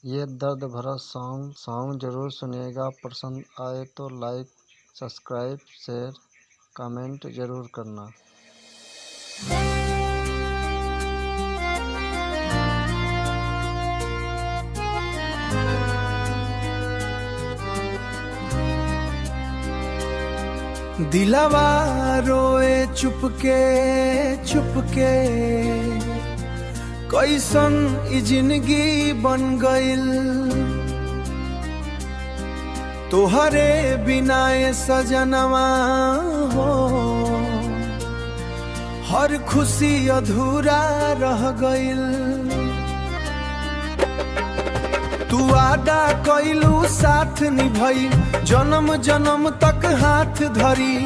ये दर्द भरा सॉन्ग जरूर सुनिएगा। पसंद आए तो लाइक, सब्सक्राइब, शेयर, कमेंट जरूर करना। दिलवा रोए चुपके चुपके, कैसन ई जिंदगी बन गइल। तोहरे बिना ए सजनवा हो, हर खुशी अधूरा रह गइल। तू वादा कइलू साथ निभई, जन्म जन्म तक हाथ धरी।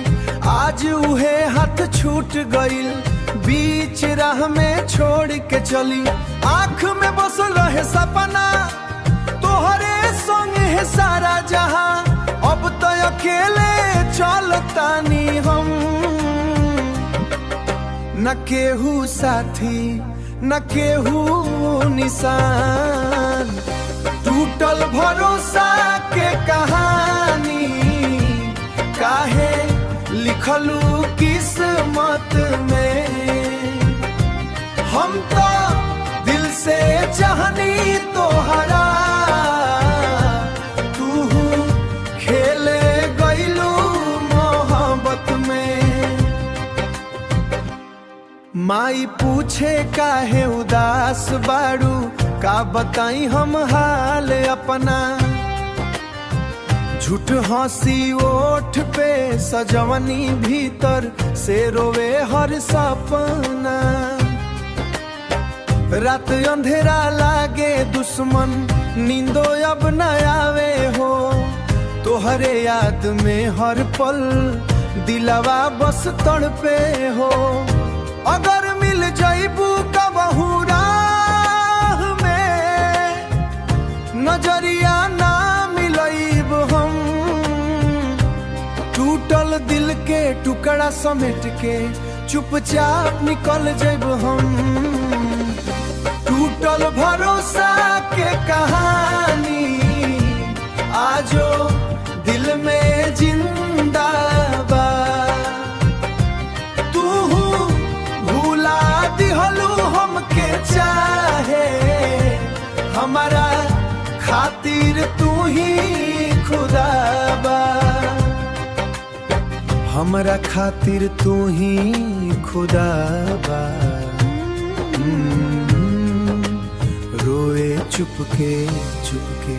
आज उहे हाथ छूट गइल, बीच राह में छोड़ के चली। आँख में बसल रहे सपना, तोहरे संग है सारा जहां। अब तो अकेले चलतानी हम, न केहू साथी न केहू निशान। टूटल भरोसा के कहानी, काहे लिखलू किस्मत में। हम तो दिल से चाहनी तोहरा, तू खेले गइलू मोहब्बत में। माई पूछे काहे उदास बाड़ू, का बताई हम हाल अपना। झूठ हंसी ओठ पे सजवनी, भीतर से रोवे हर सपना। रात अंधेरा लागे दुश्मन, नींदो अब न आवे हो। तोहरे याद में हर पल दिलवा बस तड़पे हो। अगर मिल जाइबू कबहू राह में, नजरिया ना मिलइब हम। टूटल दिल के टुकड़ा समेट के चुपचाप निकल जाइब हम। टूटल भरोसा के कहानी, आजो दिल में जिंदा बा। तू भूला दिहलू हमके, चाहे हमारा खातिर तू ही खुदा बा। हमरा खातिर तू ही खुदा बा। रोए चुपके चुपके।